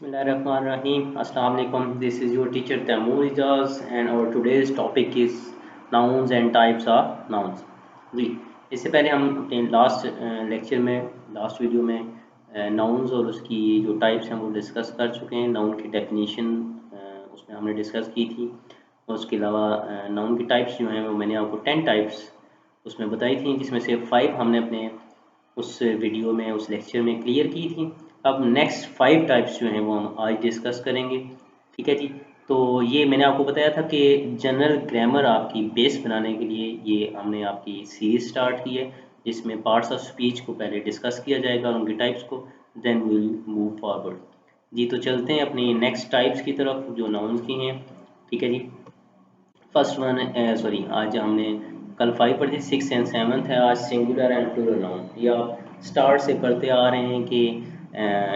Bismillahirrahmanirrahim. Assalamu alaikum. This is your teacher Taimur Ijaz and our today's topic is nouns and types of nouns. जी, इससे पहले हम अपने last lecture में last video में nouns और उसकी जो टाइप्स हैं वो डिस्कस कर चुके हैं। नाउन की डेफिनेशन उसमें हमने डिस्कस की थी और उसके अलावा नाउन की टाइप्स जो हैं वो मैंने आपको 10 टाइप्स उसमें बताई थी, जिसमें से 5 हमने अपने उस वीडियो में उस लेक्चर में क्लियर की थी। अब नेक्स्ट 5 टाइप्स जो हैं वो हम आज डिस्कस करेंगे। ठीक है जी। तो ये मैंने आपको बताया था कि जनरल ग्रामर आपकी बेस बनाने के लिए ये हमने आपकी सीरीज स्टार्ट की है, जिसमें पार्ट्स ऑफ स्पीच को पहले डिस्कस किया जाएगा और उनके टाइप्स को, देन विल मूव फॉरवर्ड। जी, तो चलते हैं अपनी नेक्स्ट टाइप्स की तरफ जो नाउन्स की हैं। ठीक है जी। फर्स्ट वन सॉरी, आज हमने कल 5 पढ़ी थी, 6 एंड 7 है आज सिंगुलर एंड प्लूरल नाउन। ये आप स्टार्ट से पढ़ते आ रहे हैं कि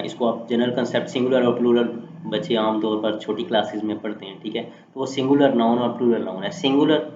इसको आप जनरल कंसेप्ट सिंगुलर और प्लूरल बच्चे आमतौर पर छोटी क्लासेस में पढ़ते हैं। ठीक है, तो वो सिंगुलर नाउन और प्लूरल नाउन है। Singular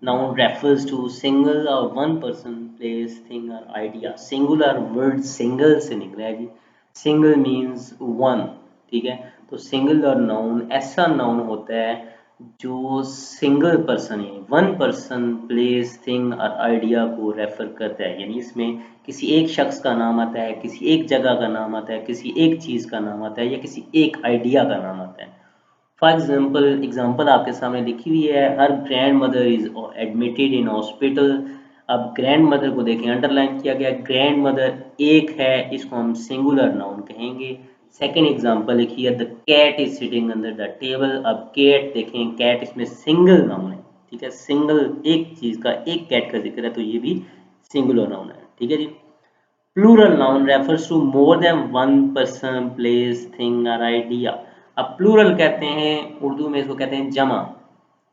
noun refers to single और वन पर्सन, प्लेस, थिंग और आइडिया। सिंगुलर वर्ड सिंगल से निकला है जी। Single means one. ठीक है, तो सिंगल और नाउन ऐसा नाउन होता है जो सिंगल पर्सन है, वन पर्सन, प्लेस, थिंग और आइडिया को रेफर करता है। यानी इसमें किसी एक शख्स का नाम आता है, किसी एक जगह का नाम आता है, किसी एक चीज़ का नाम आता है या किसी एक आइडिया का नाम आता है। फॉर एग्जाम्पल आपके सामने लिखी हुई है, her grand mother is admitted in hospital. अब ग्रैंड मदर को देखें, अंडरलाइन किया गया, ग्रैंड मदर एक है, इसको हम सिंगुलर नाउन कहेंगे। सेकेंड एग्जाम्पल लिखी है, the cat is sitting under the table. अब कैट देखें, कैट इसमें सिंगल नाउन है। ठीक है, सिंगल एक चीज का, एक कैट का जिक्र है, तो ये भी सिंगुलर नाउन है। ठीक है जी। Plural noun refers to more than one person, place, thing और आइडिया। अब प्लूरल कहते हैं, उर्दू में इसको कहते हैं जमा।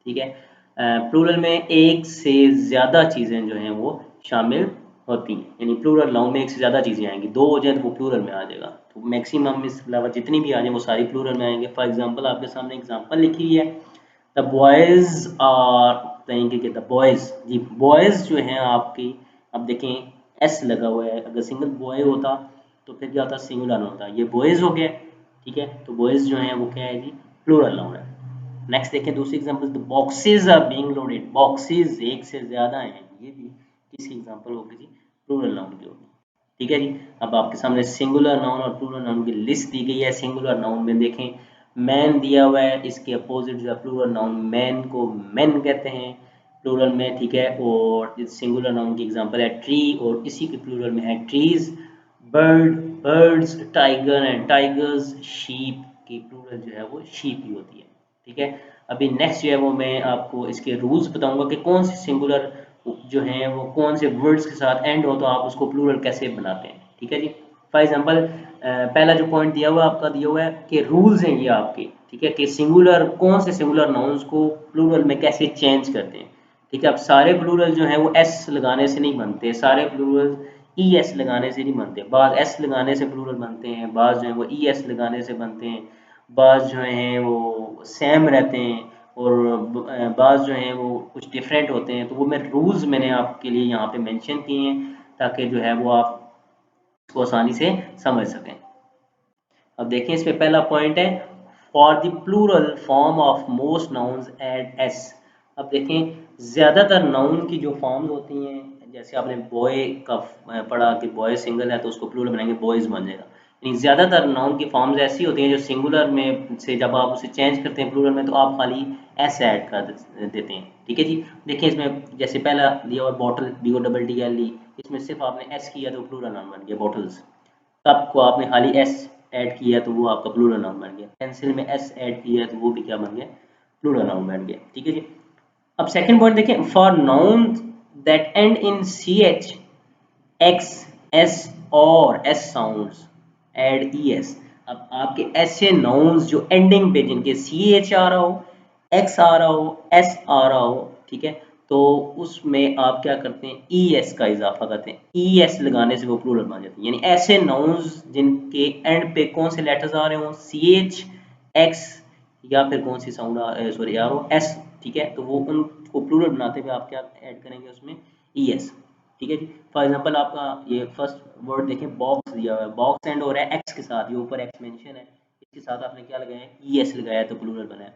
ठीक है, प्लूरल में एक से ज़्यादा चीज़ें जो हैं वो शामिल होती हैं। यानी प्लूरल नाउन में एक से ज़्यादा चीज़ें आएंगी, दो हो जाए तो वो प्लूरल में आ जाएगा। तो मैक्सिमम इसके अलावा जितनी भी आ जाए वो सारी प्लूरल में आएंगे। फॉर एग्जांपल आपके सामने एग्जांपल लिखी हुई है, द बॉयज़ आर कहेंगे कि द बॉयज़। जी, बॉयज़ जो हैं आपकी, अब देखें एस लगा हुआ है, अगर सिंगल बॉय होता तो फिर क्या होता, सिंगुलर होता। ये बॉयज़ हो गया। ठीक है, तो बॉयज़ जो हैं वो क्या है जी, प्लूरल नाउन है। नेक्स्ट देखें दूसरी example, the boxes are being loaded. Boxes एक से ज्यादा हैं, ये भी किसकी एग्जांपल होगी जी, प्लूरल नाउन की होगी। ठीक है जी। अब आपके सामने सिंगुलर नाउन और प्लूरल नाउन की लिस्ट दी गई है। सिंगुलर नाउन में देखें, मैन दिया हुआ है, इसके अपोजिट जो है प्लूरल नाउन, मैन को मैन कहते हैं प्लूरल में। ठीक है, और सिंगुलर नाउन की एग्जांपल है ट्री, और इसी के प्लूरल में है trees. Bird, birds, tiger and tigers. Sheep की प्लूरल जो है वो शीप ही होती है। ठीक है, अभी नेक्स्ट जो है वो मैं आपको इसके रूल्स बताऊंगा कि कौन से सिंगुलर जो हैं वो कौन से वर्ड्स के साथ एंड हो तो आप उसको प्लूरल कैसे बनाते हैं। ठीक है जी। फॉर एग्जांपल पहला जो पॉइंट दिया हुआ है आपका, दिया हुआ है कि रूल्स हैं ये आपके। ठीक है, कि सिंगुलर कौन से सिंगुलर नाउन्स को प्लूरल में कैसे चेंज करते हैं। ठीक है, अब सारे प्लूरल जो हैं वो एस लगाने से नहीं बनते, सारे प्लूरल ई एस लगाने से नहीं बनते। बाज एस लगाने से प्लूरल बनते हैं, बाज जो है वो ई एस लगाने से बनते हैं, बाज जो हैं वो सेम रहते हैं, और बाज जो हैं वो कुछ डिफरेंट होते हैं। तो वो मैं रूल्स मैंने आपके लिए यहाँ पे मेंशन किए हैं ताकि जो है वो आप इसको आसानी से समझ सकें। अब देखिए इसमें पहला पॉइंट है, for the plural form of most nouns add s. अब देखें ज़्यादातर नाउन की जो फॉर्म्स होती हैं, जैसे आपने बॉय का पढ़ा कि बॉय सिंगल है तो उसको प्लूरल बनाएंगे बॉयज़ बन जाएगा। यानी ज़्यादातर नाउन की फॉर्म्स ऐसी होती हैं जो सिंगुलर में से जब आप उसे चेंज करते हैं प्लूरल में तो आप खाली एस ऐड कर देते हैं। ठीक है जी। देखिए इसमें जैसे पहला दिया हुआ बॉटल, BOTTLE, इसमें सिर्फ आपने एस किया तो प्लूरल नाउन बन गया बॉटल्स। कप को आपने खाली एस ऐड किया तो वो आपका प्लूरल नाउन बन गया। पेंसिल में एस ऐड किया तो वो भी क्या बन गया, प्लूरल नाउन बन गया। ठीक है जी। अब सेकंड पॉइंट देखें, for noun that end in C H, X, S और S sounds add E S. अब आपके ऐसे नाउन्स जो एंडिंग पे जिनके सी एच आ रहा हो, एक्स आ रहा हो, एस आ रहा हो, ठीक है, तो उसमें आप क्या करते हैं, ई एस का इजाफा करते हैं। ई एस लगाने से वो प्लूरल बन जाते हैं। यानी ऐसे नाउन्स जिनके एंड पे कौन से लेटर्स आ रहे हो, सी एच, एक्स या फिर कौन सी sound sorry R O S. ठीक है, तो वो उनको प्लूरल बनाते हुए आप क्या ऐड करेंगे उसमें, ई एस। ठीक है जी। फॉर एग्जांपल आपका ये फर्स्ट वर्ड देखें, बॉक्स दिया हुआ है, बॉक्स एंड हो रहा है एक्स के साथ, ये ऊपर एक्स मेंशन है, इसके साथ आपने क्या लगाया है, ई एस लगाया है तो प्लूरल बना है।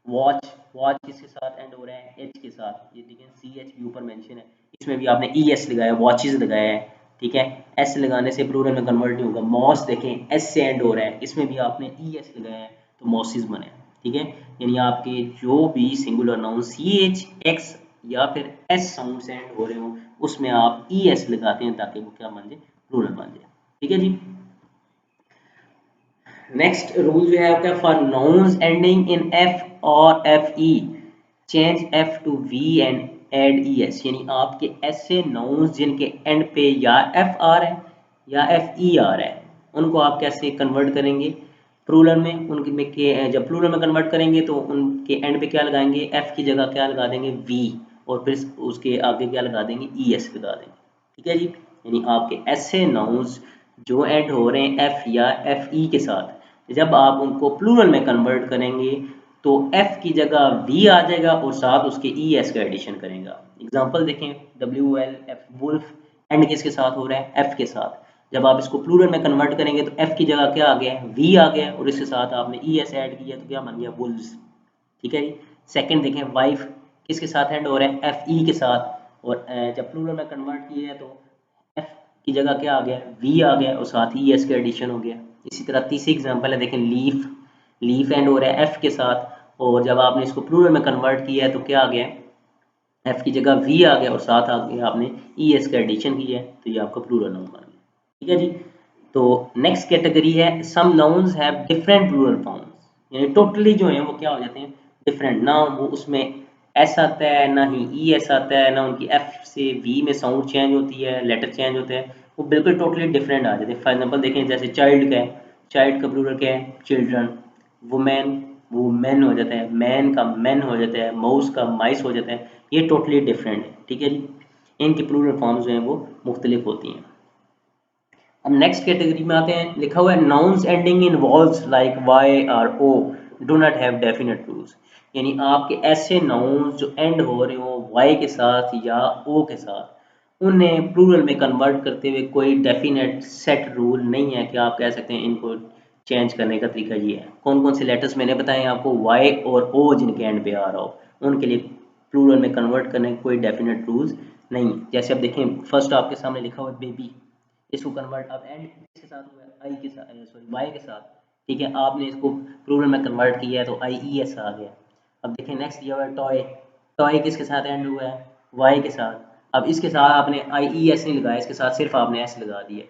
वॉच, वॉच किसके साथ एंड हो रहा है, एच के साथ, ये देखें सी एच भी ऊपर मेंशन है, इसमें भी आपने ई एस लगाया, वॉचेस लगाया है, ठीक है। एस लगाने से प्लूरल में कन्वर्ट नहीं होगा। मॉस देखें एस से एंड हो रहा है, इसमें भी आपने ई एस लगाया है तो मॉसिस बने, ठीक है। यानी आपके जो भी singular noun c H x या फिर एस साउंड से एंड हो रहे हो उसमें आप ई एस लगाते हैं ताकि वो क्या बन जाए, प्लूरल बन जाए, ठीक है जी। नेक्स्ट रूल जो है आपका, for nouns ending in F और F E change F to V and add E S. यानी आपके ऐसे नाउन्स जिनके एंड पे या एफ आ रहा है या एफ ई आ रहा है उनको आप कैसे कन्वर्ट करेंगे प्लूरल में, उनके में के जब प्लूरल में कन्वर्ट करेंगे तो उनके एंड पे क्या लगाएंगे, एफ की जगह क्या लगा देंगे, वी, और फिर उसके आगे क्या लगा देंगे, ई एस लगा देंगे, ठीक है जी। यानी आपके ऐसे नाउन्स जो एंड हो रहे हैं एफ या एफ ई के साथ, जब आप उनको प्लूरल में कन्वर्ट करेंगे तो एफ की जगह वी आ जाएगा और साथ उसके ई एस का एडिशन करेगा। एग्जांपल देखें, डब्ल्यू एल एफ, वुल्फ एंड किसके साथ हो रहा है, एफ के साथ। जब आप इसको प्लूरल में कन्वर्ट करेंगे तो एफ की जगह क्या आ गया है, वी आ गया, और इसके साथ आपने ई एस ऐड किया तो क्या बन गया, वुल्व्स, ठीक है जी। सेकंड देखें, वाइफ किसके साथ एंड हो रहा है, एफ ई के साथ, और जब प्लूरल में कन्वर्ट किया है तो एफ की जगह क्या आ गया, वी आ गया, और साथ ही एस का एडिशन हो गया। इसी तरह तीसरी एग्जांपल है, देखें लीफ, लीफ एंड हो रहा है एफ के साथ, और जब आपने इसको प्लूरल में कन्वर्ट किया है तो क्या आ गया, एफ की जगह वी आ गया और साथ आ गया आपने ई एस का एडिशन किया है तो ये आपका प्लूरल नाउन बन गया, ठीक है जी। तो नेक्स्ट कैटेगरी है, some nouns have different plural forms, यानी टोटली जो है वो क्या हो जाते हैं, डिफरेंट, ना वो उसमें एस आता है ना ही ई एस आता है, ना उनकी एफ से वी में साउंड चेंज होती है, लेटर चेंज होते हैं, वो बिल्कुल टोटली डिफरेंट आ जाते हैं। फॉर एग्जाम्पल देखें, जैसे चाइल्ड का है, चाइल्ड का प्लूरल क्या है, चिल्ड्रन, वुमेन वो मैन हो जाता है, मैन का मैन हो जाता है, माउस का माइस हो जाता है, ये टोटली डिफरेंट है, ठीक है जी। इनकी प्लूरल फॉर्म्स जो हैं वो मुख्तलिफ होती हैं। अब नेक्स्ट कैटेगरी में आते हैं, लिखा हुआ है nouns ending in vowels like y or o do not have definite rules. यानी आपके ऐसे नाउन्स जो एंड हो रहे हो वाई के साथ या ओ के साथ, उन्हें प्लूरल में कन्वर्ट करते हुए कोई डेफिनेट सेट रूल नहीं है कि आप कह सकते हैं इनको चेंज करने का तरीका ये है। कौन कौन से लेटर्स मैंने बताए आपको, वाई और ओ जिनके एंड पे आ रहा हो उनके लिए प्लूरल में कन्वर्ट करने के कोई डेफिनेट रूल्स नहीं है। जैसे अब देखें, फर्स्ट आपके सामने लिखा हुआ है बेबी, इसको कन्वर्ट अब एंड किसके साथ हुआ है, आई के साथ, सॉरी वाई के साथ, ठीक है। आपने इसको प्लूरल में कन्वर्ट किया है तो आई ई एस आ गया। अब देखिए नेक्स्ट दिया हुआ है टॉय, टॉय किसके साथ एंड हुआ है, वाई के साथ। अब इसके साथ आपने आई ई एस नहीं लगाया, इसके साथ सिर्फ आपने एस लगा दिया,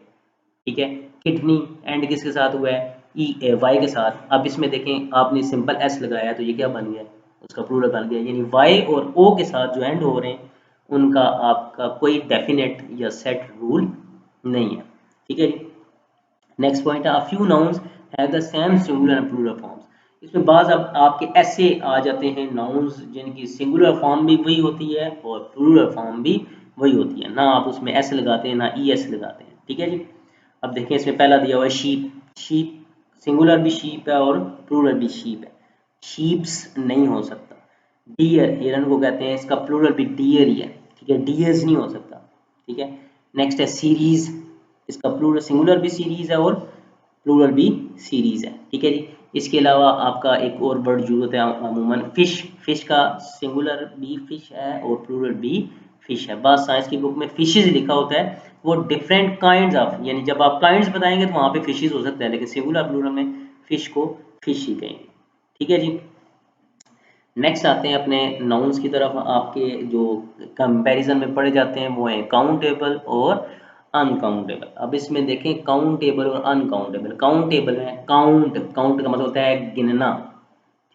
ठीक है। किडनी एंड किसके साथ हुआ है, ई वाई के साथ। अब इसमें देखें आपने सिंपल एस लगाया तो ये क्या बन गया, उसका प्लूरल बन गया। यानी वाई और ओ के साथ जो एंड हो रहे हैं उनका आपका कोई डेफिनेट या सेट रूल नहीं है, ठीक है। नेक्स्ट पॉइंट है, few nouns have the same singular and plural forms. इसमें बाज अब आपके ऐसे आ जाते हैं नाउन्स जिनकी सिंगुलर फॉर्म भी वही होती है और प्लूरल फॉर्म भी वही होती है, ना आप उसमें एस लगाते हैं ना ई एस लगाते हैं, ठीक है जी। अब देखिए इसमें पहला दिया हुआ है शीप, शीप सिंगुलर भी शीप है और प्लूरल भी शीप है, शीप्स नहीं हो सकता। डियर, हिरन को कहते हैं, इसका प्लूरल भी डियर ही है, ठीक है, डियर्स नहीं हो सकता, ठीक है। नेक्स्ट है सीरीज, इसका प्लूरल सिंगुलर भी सीरीज है और प्लूरल भी सीरीज है, ठीक है जी। इसके अलावा आपका एक और वर्ड यूज होता है अमूमन, फिश, फिश का सिंगुलर भी फिश है और प्लूरल भी फिश है। बस साइंस की बुक में फिशेज लिखा होता है, वो डिफरेंट काइंड्स ऑफ, यानी जब आप काइंड्स बताएंगे तो वहाँ पे फिशेज हो सकता है, लेकिन सिंगुलर प्लूरल में फिश को फिश ही कहेंगे, ठीक है जी। नेक्स्ट आते हैं अपने नाउन्स की तरफ, आपके जो कंपैरिजन में पढ़े जाते हैं वो हैं काउंटेबल और अनकाउंटेबल। अब इसमें देखें काउंटेबल और अनकाउंटेबल। काउंटेबल है, काउंट, काउंट का मतलब होता है गिनना,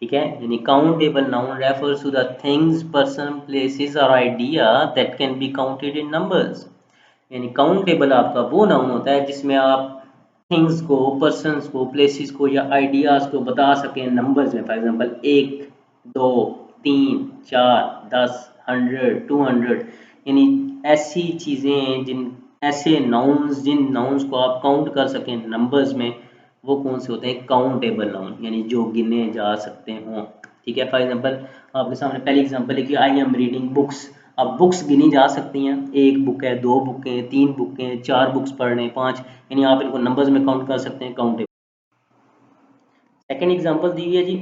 ठीक है। यानी countable noun refers to the things, person, places और idea that can be counted in numbers. यानी काउंटेबल आपका वो नाउन होता है जिसमें आप थिंग्स को, पर्सन्स को, प्लेसेस को या आइडियाज को बता सकें नंबर्स में। फॉर एग्जांपल 1, 2, 3, 4, 10, 100, 200, यानी ऐसी चीज़ें जिन, ऐसे नाउन्स जिन नाउन्स को आप काउंट कर सकें नंबर्स में, वो कौन से होते हैं, काउंटेबल नाउन, यानी जो गिने जा सकते हों, ठीक है। फॉर एग्जांपल आपके सामने पहली एग्जांपल है कि आई एम रीडिंग बुक्स। अब बुक्स गिनी जा सकती हैं, एक बुक है, दो बुक हैं, तीन बुक हैं, चार बुक्स पढ़ रहे हैं, पांच, यानी आप इनको नंबर्स में काउंट कर सकते हैं, काउंटेबल। सेकेंड एग्जांपल दी हुई है जी,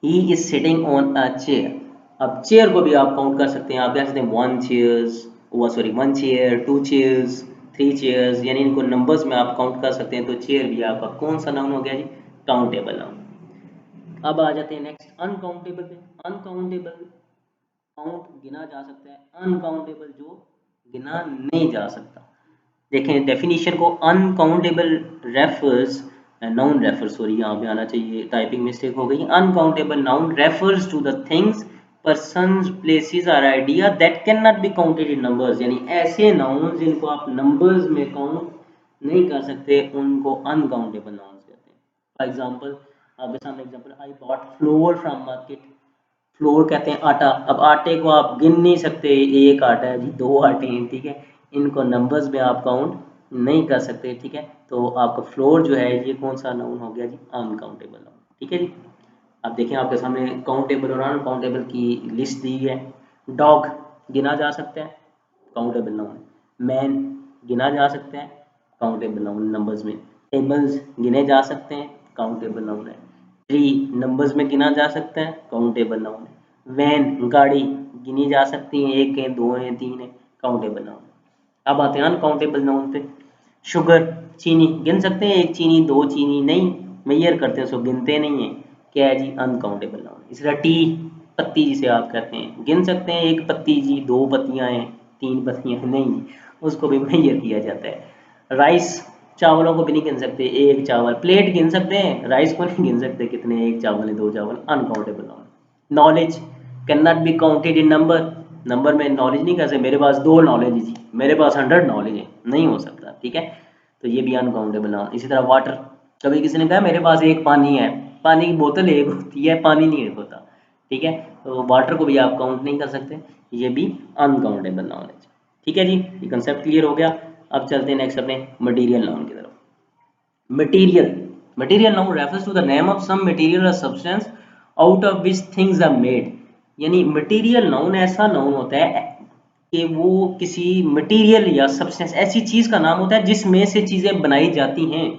he is sitting on a chair. अब चेयर को भी आप काउंट कर सकते हैं, आप कह सकते हैं one chairs, one chair, two chairs, three chairs, यानी इनको नंबर्स में आप काउंट कर सकते हैं। तो चेयर भी आपका कौन सा नाउन हो गया जी? Countable noun. अब आ जाते हैं नेक्स्ट अनकाउंटेबल पे। अनकाउंटेबल काउंट गिना जा सकता है, अनकाउंटेबल जो गिना नहीं जा सकता। देखें डेफिनेशन को, uncountable refers, noun refer, sorry यहाँ पे आना चाहिए, टाइपिंग मिस्टेक हो गई। Uncountable noun refers to the things, persons, places और idea that can not be counted in numbers, यानी ऐसे नाउन जिनको आप नंबर्स में काउंट नहीं कर सकते उनको अनकाउंटेबल नाउन कहते हैं। फॉर एग्जाम्पल, आपके सामने example, I bought floor from market. Floor कहते हैं आटा। अब आटे को आप गिन नहीं सकते, एक आटा है जी, दो आटे हैं, ठीक है, इनको नंबर्स में आप काउंट नहीं कर सकते, ठीक है। तो आपका फ्लोर जो है ये कौन सा नाउन हो गया जी? अनकाउंटेबल नाउन, ठीक है जी। अब देखें आपके सामने काउंटेबल और अनकाउंटेबल की लिस्ट दी है। डॉग गिना जा सकता है, काउंटेबल नाउन है। मैन गिना जा सकता है, काउंटेबल नाउन नंबर्स में। टेबल्स गिने जा सकते हैं, काउंटेबल नाउन है। ट्री नंबर्स में गिना जा सकता है, काउंटेबल नाउन है। वैन गाड़ी गिनी जा सकती है, एक है, दो है, तीन है, काउंटेबल नाउन है। अब आते हैं अनकाउंटेबल नाउन पे। शुगर चीनी गिन सकते हैं, एक चीनी, दो चीनी, नहीं मेजर करते हैं, उसको गिनते नहीं है, क्या है जी? Uncountable noun. इसी तरह टी पत्ती जिसे आप कहते हैं, गिन सकते हैं एक पत्ती जी, दो पत्तियां हैं, तीन पत्तियां हैं, नहीं, उसको भी मेजर किया जाता है। राइस चावलों को भी नहीं गिन सकते, एक चावल। प्लेट गिन सकते हैं, राइस को नहीं गिन सकते, कितने, एक चावल है, दो चावल, uncountable noun. Knowledge can not be counted in number, number में नॉलेज नहीं कर सकते, मेरे पास दो नॉलेज है जी, मेरे पास 100 नॉलेज है, नहीं हो सकता, ठीक है। तो ये भी अनकाउंटेबल नाउन। इसी तरह वाटर, कभी किसी ने कहा मेरे पास एक पानी है, पानी की बोतल एक होती है, पानी नहीं एक होता, ठीक है। तो वाटर को भी आप काउंट नहीं कर सकते, ये भी अनकाउंटेबल नाउन है, ठीक है जी। ये कंसेप्ट क्लियर हो गया। अब चलते हैं नेक्स्ट अपने मटीरियल नाउन की तरफ। Material, material noun refers to the name of some material और substance out of which things are made. यानी मटीरियल नाउन ऐसा नाउन होता है कि वो किसी मटेरियल या सब्सटेंस, ऐसी चीज का नाम होता है जिसमें से चीजें बनाई जाती हैं,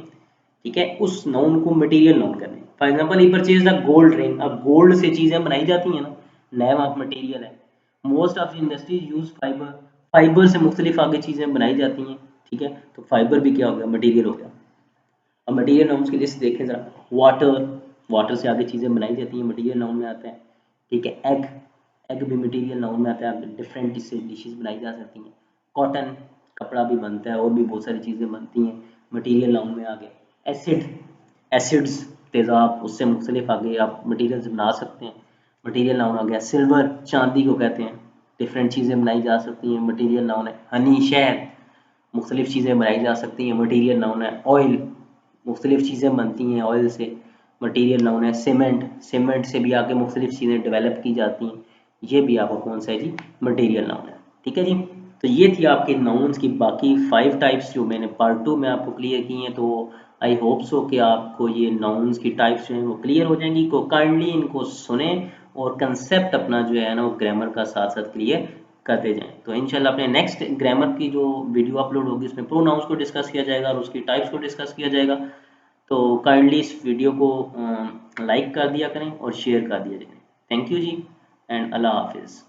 ठीक है, उस नाउन को मटेरियल नाउन कहते हैं। For example, he purchase the gold ring. अब गोल्ड से चीजें बनाई जाती हैं ना, नेम ऑफ मटेरियल है। Most of industries use fibre, fibre से मुख्तलिफ आगे चीजें बनाई जाती हैं, ठीक है। तो फाइबर भी क्या हो गया? मटेरियल हो गया। अब मटेरियल नाउन्स की लिस्ट देखें जरा। वाटर, वाटर से आगे चीज़ें बनाई जाती हैं, मटेरियल नाउन में आता है, ठीक है। एग, एग भी मटेरियल नाउन में आता है, डिफरेंट इससे डिशेज बनाई जा सकती हैं। कॉटन, कपड़ा भी बनता है, और भी बहुत सारी चीज़ें बनती हैं, मटेरियल नाउन में आ गया। एसिड, एसिड्स तेज़ाब, उससे मुख्तलिफ आगे आप मटीरियल्स बना सकते हैं, मटीरियल नाउन आ गया। सिल्वर चांदी को कहते हैं, डिफरेंट चीज़ें बनाई जा सकती हैं, मटीरियल नाउन है। हनी शहद, मुख्तलिफ चीज़ें बनाई जा सकती हैं, मटीरियल नाउन है। ऑयल, मुख्तलिफ चीज़ें बनती हैं ऑयल से, मटीरियल नाउन है। सीमेंट, सीमेंट से भी आगे मुख्तलिफ चीज़ें डेवलप की जाती हैं, ये भी आपका कौन सा है जी? मटीरियल नाउन है, ठीक है जी। तो ये थी आपके नाउन्स की बाकी 5 टाइप्स जो मैंने पार्ट 2 में आपको क्लियर की हैं। तो आई होप सो कि आपको ये नाउन्स की टाइप्स जो हैं वो क्लियर हो जाएंगी। को काइंडली इनको सुने और कंसेप्ट अपना जो है ना वो ग्रामर का साथ साथ क्लियर करते जाएं। तो इंशाल्लाह अपने नेक्स्ट ग्रामर की जो वीडियो अपलोड होगी उसमें प्रोनाउंस को डिस्कस किया जाएगा और उसकी टाइप्स को डिस्कस किया जाएगा। तो काइंडली इस वीडियो को लाइक कर दिया करें और शेयर कर दिया करें। थैंक यू जी, एंड अल्लाह हाफिज़।